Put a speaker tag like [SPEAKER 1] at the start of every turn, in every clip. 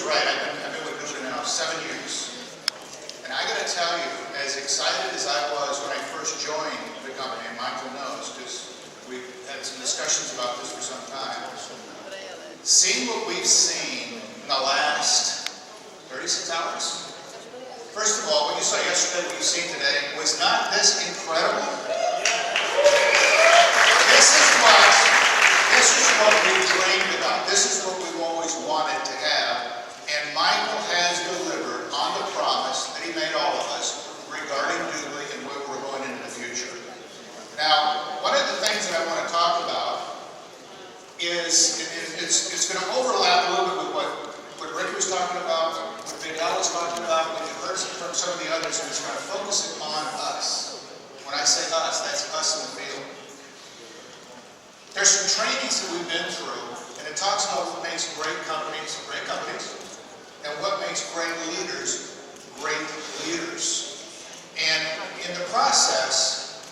[SPEAKER 1] right. I've been with DubLi now 7 years. And I got to tell you, as excited as I was when I first joined the company, and Michael knows, because we've had some discussions about this for some time, seeing what we've seen in the last 36 hours, first of all, what you saw yesterday, what you've seen today, was not this incredible? This is what we've dreamed about. This is what we've always wanted to have. And Michael has delivered on the promise that he made all of us regarding DubLi and where we're going into the future. Now, one of the things that I want to talk about is, it's going to overlap a little bit with what Ricky was talking about, what Vidal was talking about, what you heard from some of the others, and it's going to focus upon us. When I say us, that's us in the field. There's some trainings that we've been through, and it talks about what makes great companies, and what makes great leaders. And in the process,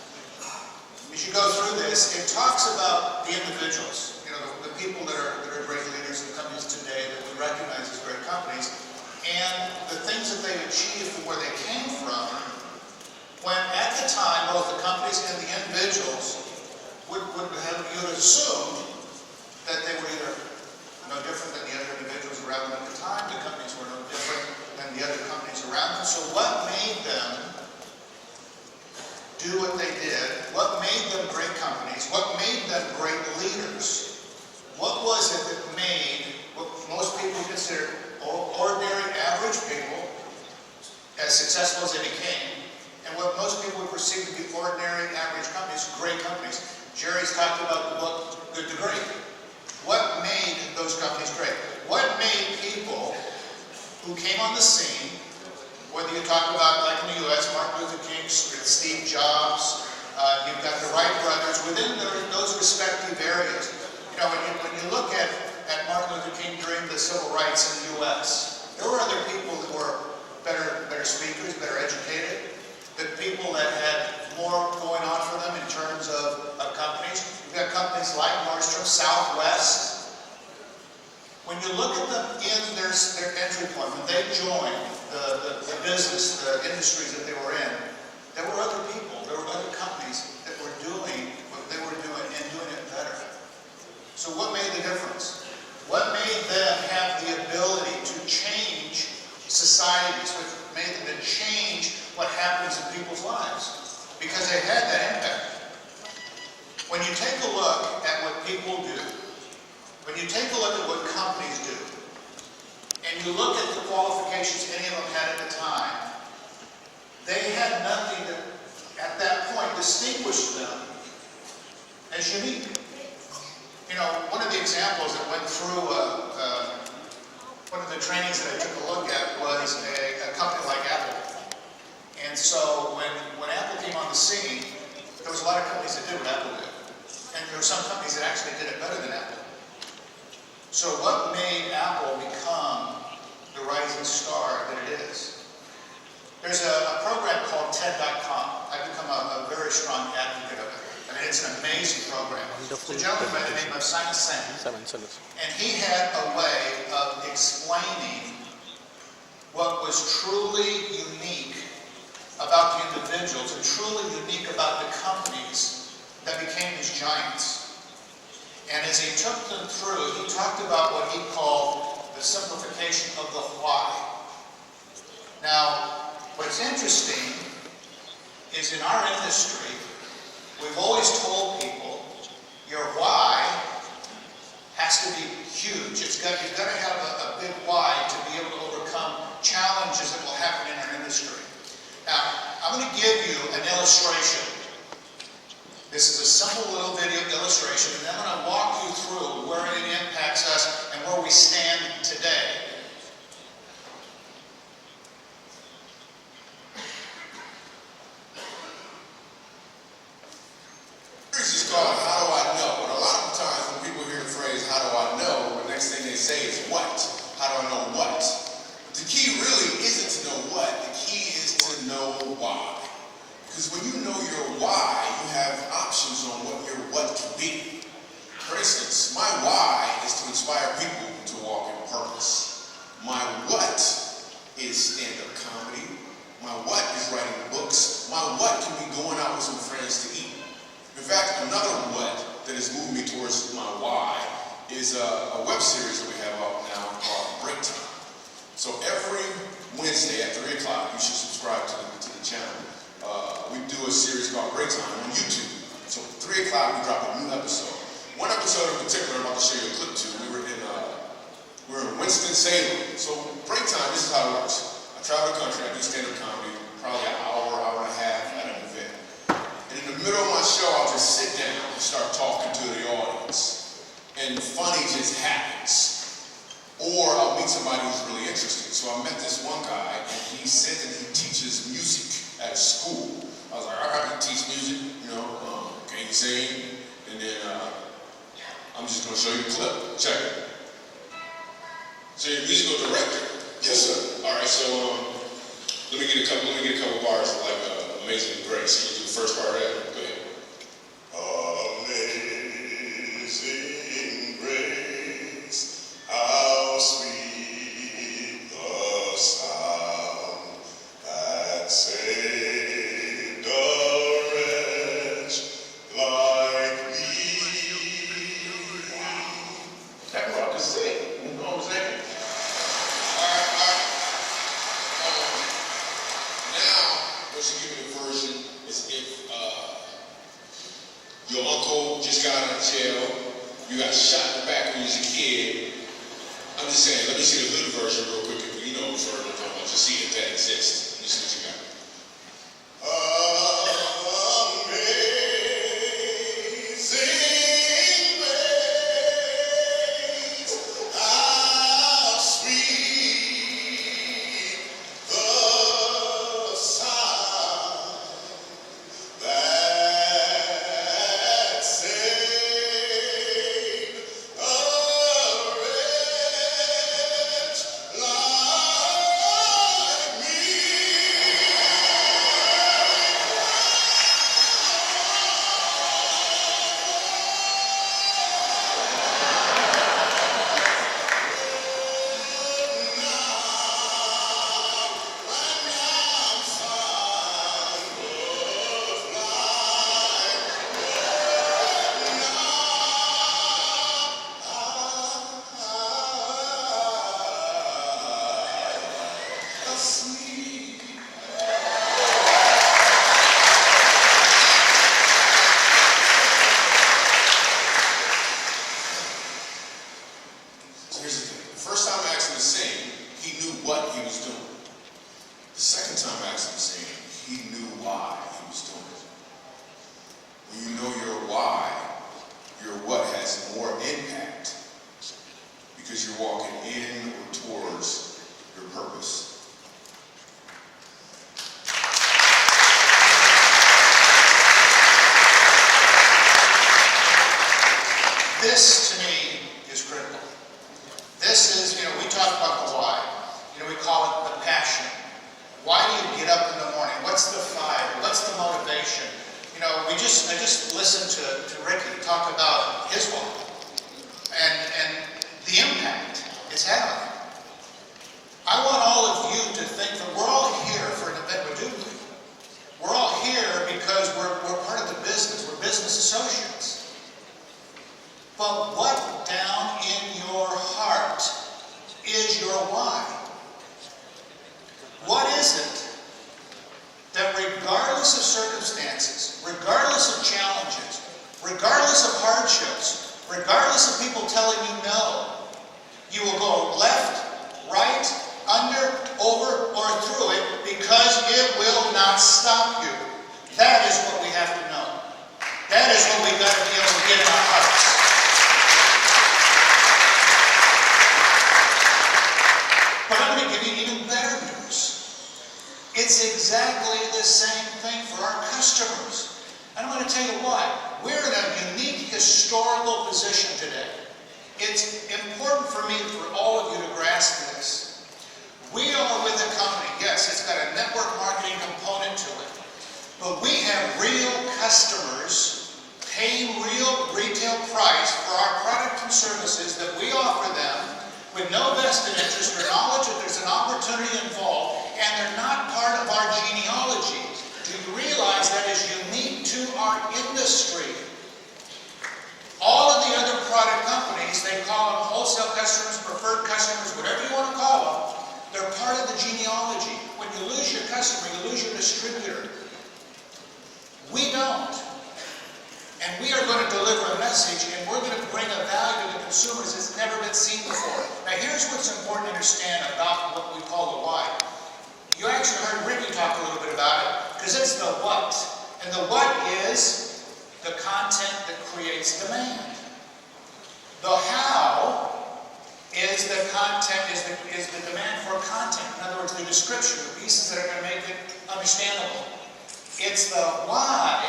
[SPEAKER 1] as you go through this, it talks about the individuals, the people that are great leaders in companies today that we recognize as great companies, and the things that they achieved and where they came from, when at the time, both the companies and the individuals you would assume that they were either no different than the other individuals around them at the time, the companies were no different than the other companies around them. So what made them do what they did? What made them great companies? What made them great leaders? What was it that made what most people consider ordinary, average people as successful as they became, and what most people would perceive to be ordinary, average companies, great companies? Jerry's talked about the book, Good to Great. What made those companies great? What made people who came on the scene, whether you talk about, like in the U.S., Martin Luther King, Steve Jobs, you've got the Wright brothers, within those respective areas. When you look at Martin Luther King during the civil rights in the U.S., there were other people that were better speakers, better educated, the people that had more going on for them in terms of companies. You've got companies like Nordstrom, Southwest. When you look at them in their entry point, when they joined the business, the industries that they were in, there were other people, there were other companies that were doing what they were doing and doing it better. So what made the difference? What made them have the ability to change societies? What made them to change what happens in people's lives? Because they had that impact. When you take a look at what people do, when you take a look at what companies do, and you look at the qualifications any of them had at the time, they had nothing that, at that point, distinguished them as unique. One of the examples that went through one of the trainings that I took a look at was a company like Apple. And so when Apple came on the scene, there was a lot of companies that did what Apple did. And there were some companies that actually did it better than Apple. So what made Apple become the rising star that it is? There's a program called TED.com. I've become a very strong advocate of it. I mean, it's an amazing program. It's a gentleman by the name of Simon Sinek. And he had a way of explaining what was truly unique about the individuals and truly unique about the companies that became these giants. And as he took them through, he talked about what he called the simplification of the why. Now, what's interesting is in our industry, we've always told people your why has to be huge. You've got to have a big why to be able to overcome challenges that will happen in our industry. Now, I'm going to give you an illustration. This is a simple little video illustration, and I'm going to walk you through where it impacts us and where we stand today.
[SPEAKER 2] This is called How Do I Know? And a lot of times when people hear the phrase, how do I know, the next thing they say is what? How do I know what? The key really isn't to know what. The key is to know why. Because when you know your why, you have options on what your what can be. For instance, my why is to inspire people to walk in purpose. My is stand-up comedy. My what is writing books. My what can be going out with some friends to eat. In fact, another what that has moved me towards my why is a web series that we have out now called Break Time. So every Wednesday at 3 o'clock, you should subscribe to the channel. We do a series called Break Time on YouTube. So 3 o'clock, we drop a new episode. One episode in particular, I'm about to show you a clip to. We're in Winston-Salem. So break time, this is how it works. I travel the country, I do stand-up comedy, probably an hour and a half at an event. And in the middle of my show, I'll just sit down and start talking to the audience. And funny just happens. Or I'll meet somebody who's really interesting. So I met this one guy, and he said that he teaches music at a school. I was like, I can teach music, can you sing? And then I'm just gonna show you the clip. Check it. So you're a musical director? Yes, sir. All right, so let me get a couple bars of like Amazing Grace. Can you do the first part of that? Go ahead. Amazing grace, how sweet the sound that saved a wretch like me. That brought the sing. You know what I'm saying? Now, what you give me a version is if your uncle just got out of jail, you got shot in the back when you was a kid. I'm just saying, let me see the hood version real quick. If you know which version I'm talking about, just see if that exists. Let me see what you got.
[SPEAKER 1] This, to me, is critical. This is, we talk about the why. We call it the passion. Why do you get up in the morning? What's the fire? What's the motivation? I just listened to Ricky talk about his why and the impact it's having. I want all of you to think that we're all here for an event with DubLi. We're all here because we're part of the business. We're business associates. But what down in your heart is your why? What is it that regardless of circumstances, regardless of challenges, regardless of hardships, regardless of people telling you no, you will go left, right, under, over, or through it because it will not stop you? That is what we have to know. That is what we've got to be able to get in our hearts. But I'm going to give you even better news. It's exactly the same thing for our customers. And I'm going to tell you why. We're in a unique historical position today. It's important for me, for all of you to grasp this. We are with a company, yes, it's got a network marketing component to it. But we have real customers paying real retail price for our product and services that we offer them with no vested interest or knowledge that there's an opportunity involved and they're not part of our genealogy. Do you realize that is unique to our industry? All of the other product companies, they call them wholesale customers, preferred customers, whatever you want to call them, they're part of the genealogy. When you lose your customer, you lose your distributor. We don't. And we are going to deliver a message, and we're going to bring a value to the consumers that's never been seen before. Now here's what's important to understand about what we call the why. You actually heard Ricky talk a little bit about it, because it's the what. And the what is the content that creates demand. The how is the content, is the demand for content. In other words, the description, the pieces that are going to make it understandable. It's the why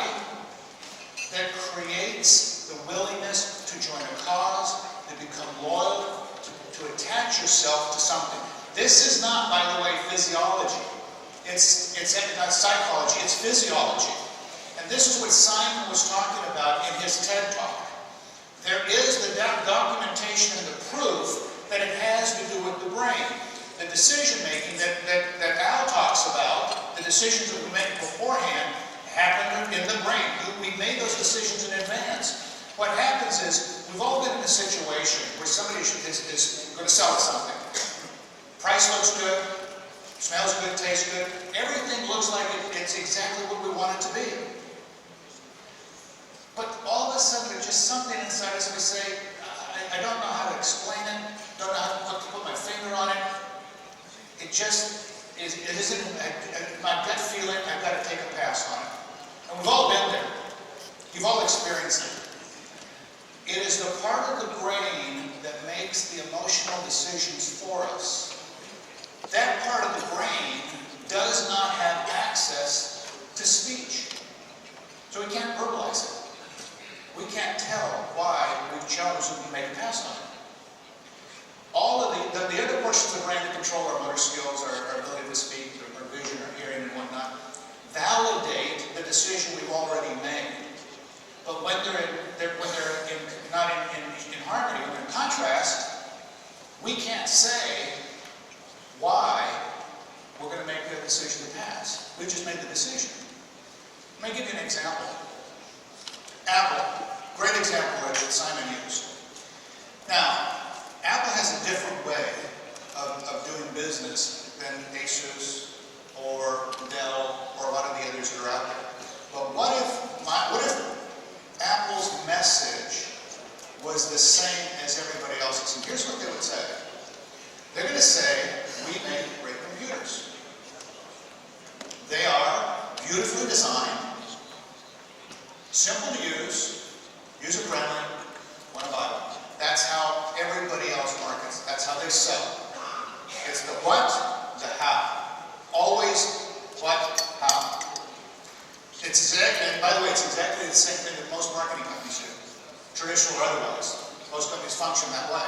[SPEAKER 1] that creates the willingness to join a cause, to become loyal, to attach yourself to something. This is not, by the way, physiology. It's not psychology, it's physiology. And this is what Simon was talking about in his TED Talk. There is the documentation and the proof that it has to do with the brain. The decision making that Al talks about, the decisions that we make beforehand, happen in the brain. We made those decisions in advance. What happens is, we've all been in a situation where somebody is going to sell us something. Price looks good, smells good, tastes good, everything looks like it's exactly what we want it to be. But all of a sudden, there's just something inside us we say, I don't know how to explain it, don't know how to put my finger on it. It just is, it isn't my gut feeling, I've got to take a pass on it. And we've all been there. You've all experienced it. It is the part of the brain that makes the emotional decisions for us. That part of the brain does not have access to speech. So we can't verbalize it. We can't tell why we've chosen to make a pass on it. All of the other portions of the brain that control our motor skills, our ability to speak, our vision, our hearing, and whatnot, validate the decision we've already made. But when they're not in harmony, when they're in contrast, we can't say why we're going to make the decision to pass. We just made the decision. Let me give you an example. Apple, great example that Simon used. Now, Apple has a different way of doing business than Asus or Dell or a lot of the others that are out there. But what if Apple's message was the same as everybody else's? And here's what they would say. They're going to say, we make great computers. They are beautifully designed, simple to use, user-friendly, want to buy them. That's how everybody else markets. That's how they sell. It's the what, the how. Always what, how. It's exactly, and by the way, it's exactly the same thing that most marketing companies do, traditional or otherwise. Most companies function that way.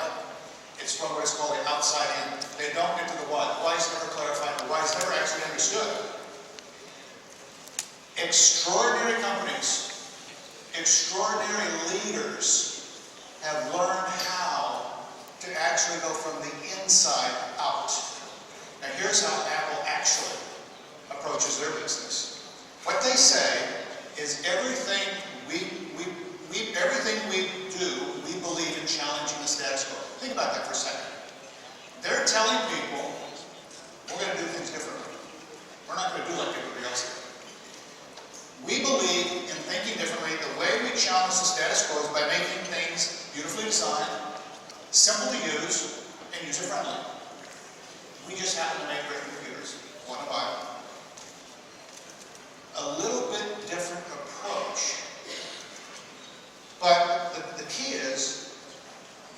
[SPEAKER 1] It's from what is called the outside in. They don't get to the why. The why is never clarified. The why is never actually understood. Extraordinary companies, extraordinary leaders have learned how to actually go from the inside out. Now here's how Apple actually approaches their business. What they say is everything we do, we believe in challenging the status quo. Think about that for a second. They're telling people, we're going to do things differently. We're not going to do like everybody else did. We believe in thinking differently. The way we challenge the status quo is by making things beautifully designed, simple to use, and user-friendly. We just happen to make great computers. Want to buy them. A little bit different approach. But the key is,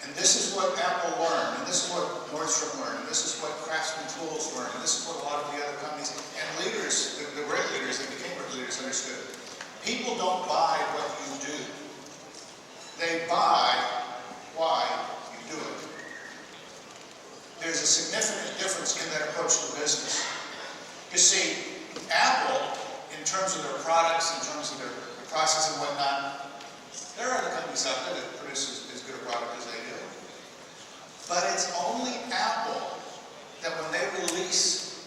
[SPEAKER 1] and this is what Apple learned, and this is what Nordstrom learned, and this is what Craftsman Tools learned, and this is what a lot of the other companies and leaders, the great leaders that became great leaders understood. People don't buy what you do. They buy why you do it. There's a significant difference in that approach to business. You see, Apple, in terms of their products, in terms of their process and whatnot, there are other companies out there that produce as good a product as they do. But it's only Apple that when they release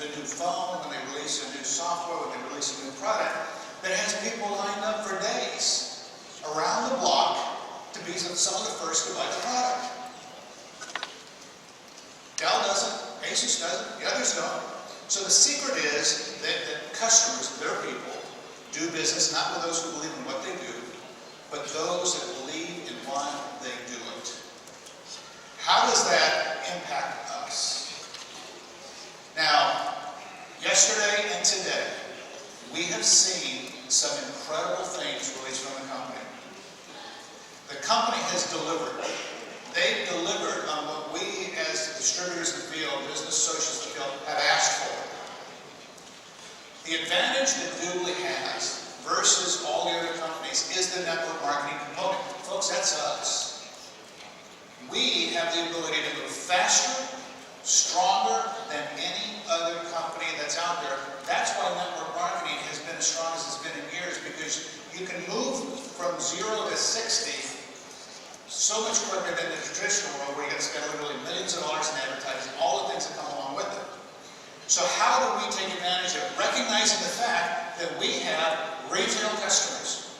[SPEAKER 1] the new phone, when they release a new software, when they release a new product, that has people lined up for days around the block to be some of the first to buy the product. Dell doesn't, Asus doesn't, the others don't. So the secret is that customers, their people, do business not with those who believe in what they do, but those that believe in why they do it. How does that impact us? Now, yesterday and today, we have seen some incredible things released from the company. The company has delivered. They've delivered on what we as distributors in the field, business associates in the field, have asked for. The advantage that DubLi has versus all the other companies is the network marketing component. Folks, that's us. We have the ability to move faster, stronger than any other company that's out there. That's why network marketing has been as strong as it's been in years, because you can move from 0 to 60 so much quicker than the traditional world, where you got to spend literally millions of dollars in advertising, all the things that come along with it. So how do we take advantage of it? Recognizing the fact that we have retail customers.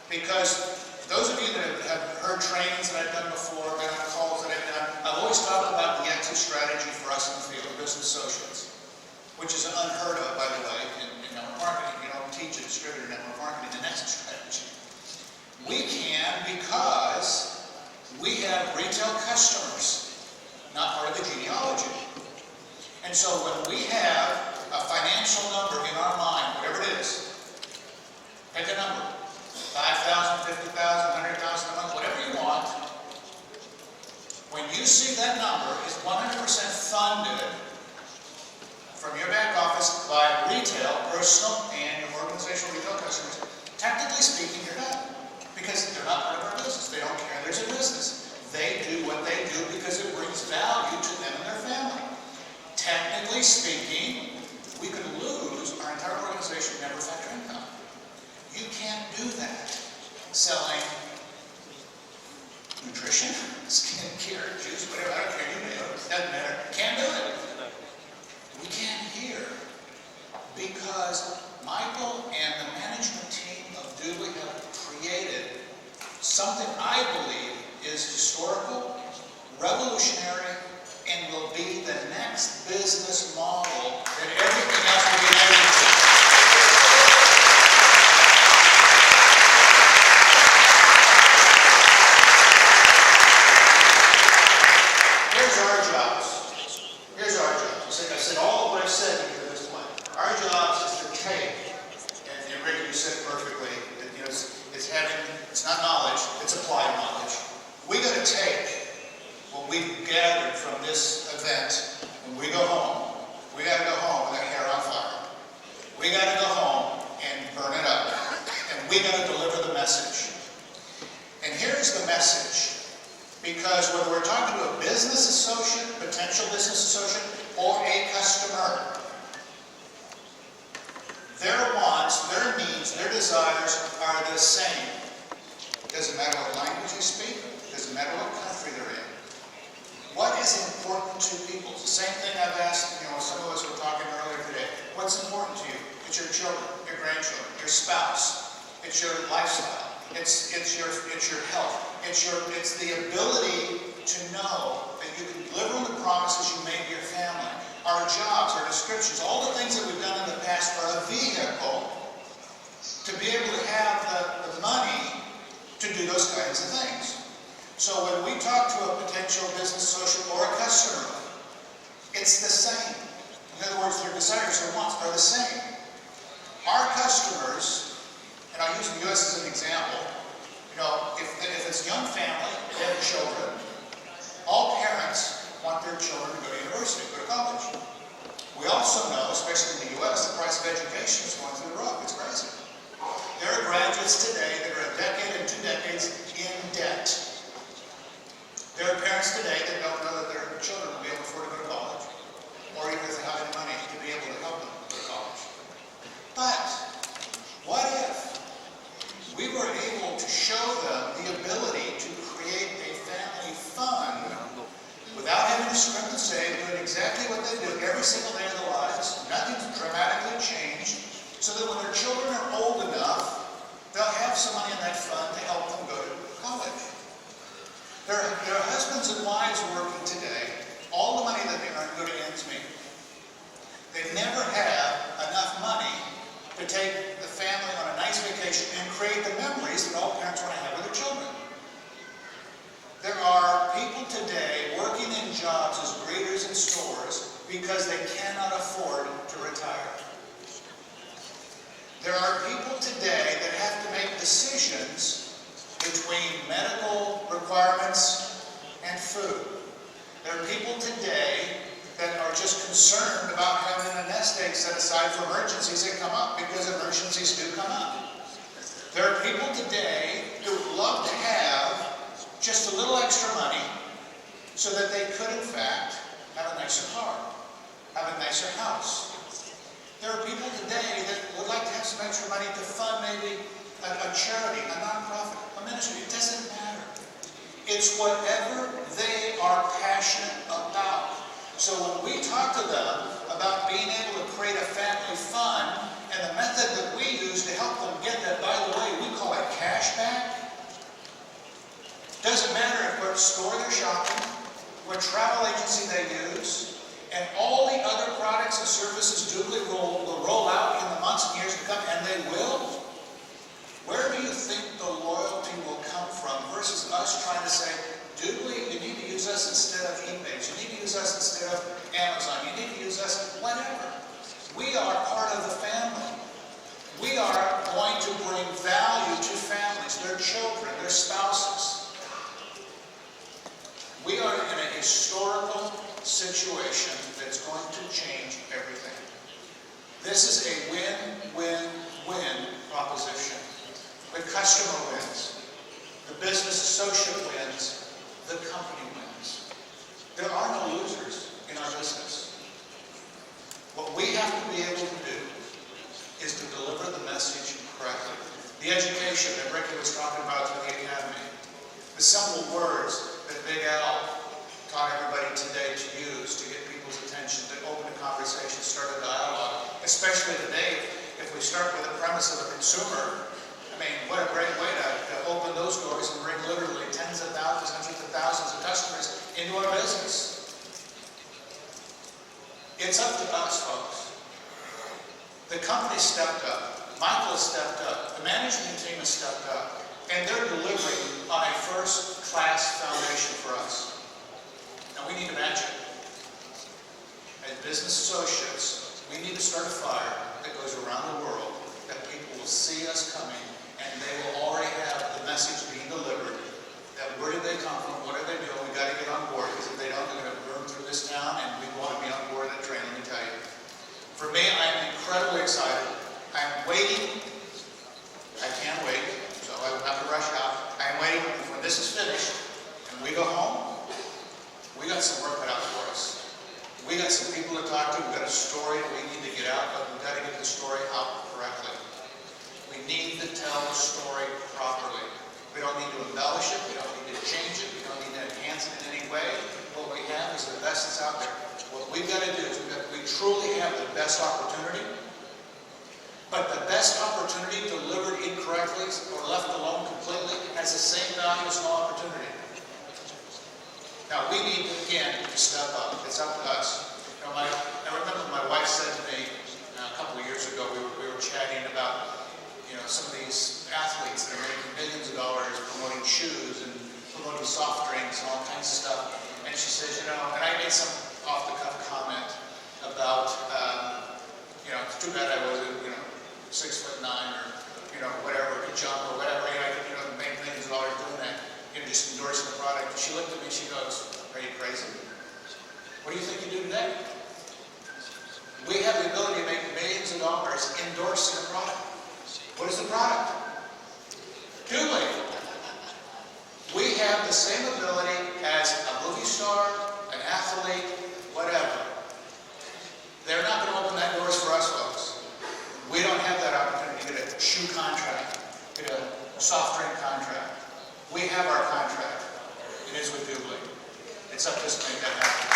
[SPEAKER 1] Because those of you that have heard trainings that I've done before, been on calls that I've done, I've always talked about the exit strategy for us in the field of business associates, which is unheard of, by the way, in network marketing. You don't teach a distributor network marketing, an exit strategy. We can because we have retail customers, not part of the genealogy. And so when we have a financial number in our mind, whatever it is, pick a number, 5,000, 50,000, 100,000 a month, whatever you want, when you see that number is 100% funded from your back office by retail, personal, and organizational retail customers, technically speaking, you're done. Because they're not part of our business. They don't care there's a business. They do what they do because it brings value to them and their family. Technically speaking, we could lose our entire organization member factor income. You can't do that selling nutrition, skincare, juice, whatever, I don't care, you know, it doesn't matter. Can't do it. We can't here because Michael and the management team of DubLi have created something I believe is historical, revolutionary, and will be the next business model that everything else will be added to. Here's our jobs. Here's our jobs. I said all of what I've said here to this point. Our jobs is to take, and Rick, you said it perfectly, that, you know, it's not knowledge, it's applied knowledge. We got to take what we've gathered from this event. When we go home, we got to go home with our hair on fire. We got to go home and burn it up. And we got to deliver the message. And here's the message. Because whether we're talking to a business associate, potential business associate, or a customer, their wants, their needs, their desires are the same. It doesn't matter what language they speak. It doesn't matter what country they're in. What is important to people? It's the same thing I've asked, you know, some of us were talking earlier today. What's important to you? It's your children, your grandchildren, your spouse. It's your lifestyle. It's your health. It's the ability to know that you can deliver on the promises you made to your family. Our jobs, our descriptions, all the things that we've done in the past are a vehicle to be able to have the money to do those kinds of things. So when we talk to a potential business associate or a customer, it's the same. In other words, their desires, their wants are the same. Our customers, and I'll use the U.S. as an example, you know, if it's a young family, they have children, all parents want their children to go to university, go to college. We also know, especially in the U.S., the price of education is going through the roof. It's crazy. There are graduates today that are a decade and 2 decades in debt. There are parents today that don't know that their children will be able to afford to go to college, or even if they have any money to be able to help them go to college. But what if we were able to show them the ability to create a family fund without having to scrimp and save, doing exactly what they do every single day of their lives, otherwise. Nothing's dramatically changed. So that when their children are old enough, they'll have some money in that fund to help them go to college. There are husbands and wives working today. All the money that they earn go to ends meet. They never have enough money to take the family on a nice vacation and create the memories that all parents want to have with their children. There are people today working in jobs as greeters in stores because they cannot afford to retire. There are people today that have to make decisions between medical requirements and food. There are people today that are just concerned about having a nest egg set aside for emergencies that come up, because emergencies do come up. There are people today who would love to have just a little extra money so that they could, in fact, have a nicer car, have a nicer house. There are people today that would like to have some extra money to fund maybe a charity, a nonprofit, a ministry. It doesn't matter. It's whatever they are passionate about. So when we talk to them about being able to create a family fund, and the method that we use to help them get that, by the way, we call it cashback. Doesn't matter if what store they're shopping, what travel agency they use, and all the other products and services DubLi will roll out in the months and years to come, and they will. Where do you think the loyalty will come from versus us trying to say, DubLi, you need to use us instead of eBay, you need to use us instead of Amazon, you need to use us, whatever. We are part of the family. We are going to bring value to families, their children, their spouses. We are in a historical situation that's going to change everything. This is a win-win-win proposition. The customer wins. The business associate wins. The company wins. There are no losers in our business. What we have to be able to do is to deliver the message correctly. The education that Ricky was talking about through the academy. The simple words that Big Al taught everybody today to use to get people's attention, to open a conversation, start a dialogue. Especially today, if we start with the premise of a consumer, I mean, what a great way to open those doors and bring literally tens of thousands, hundreds of thousands of customers into our business. It's up to us, folks. The company stepped up. Michael has stepped up. The management team has stepped up. And they're delivering on a first-class foundation for us. Now we need to match it. As business associates, we need to start a fire that goes around the world, that people will see us coming, and they will already have the message being delivered, that where did they come from, what are they doing, we got to get on board, because if they don't, they're going to burn through this town, and we want to be on board that train, let me tell you. For me, I'm incredibly excited. I'm waiting. I can't wait, so I will have to rush out. I'm waiting when this is finished, and we go home. We got some work cut out for us. We got some people to talk to. We've got a story that we need to get out, but we've got to get the story out correctly. We need to tell the story properly. We don't need to embellish it. We don't need to change it. We don't need to enhance it in any way. What we have is the best that's out there. What we've got to do is we truly have the best opportunity, but the best opportunity delivered incorrectly or left alone completely has the same value as no opportunity. Now, we need, again, to step up. It's up to us. You know, I remember my wife said to me a couple of years ago, we were chatting about, some of these athletes that are making millions of dollars promoting shoes and promoting soft drinks and all kinds of stuff. And she says, and I made some off-the-cuff comment about, it's too bad I wasn't, 6'9" or, whatever, could jump or whatever, I could, make millions of dollars doing that. Just endorsing the product. She looked at me and she goes, are you crazy? What do you think you do today? We have the ability to make millions of dollars endorsing a product. What is the product? DubLi. We have the same ability as a movie star, an athlete, whatever. They're not going to open that doors for us, folks. We don't have that opportunity to get a shoe contract, get a soft drink contract. We have our contract. It is with DubLi. It's up to us to make that happen.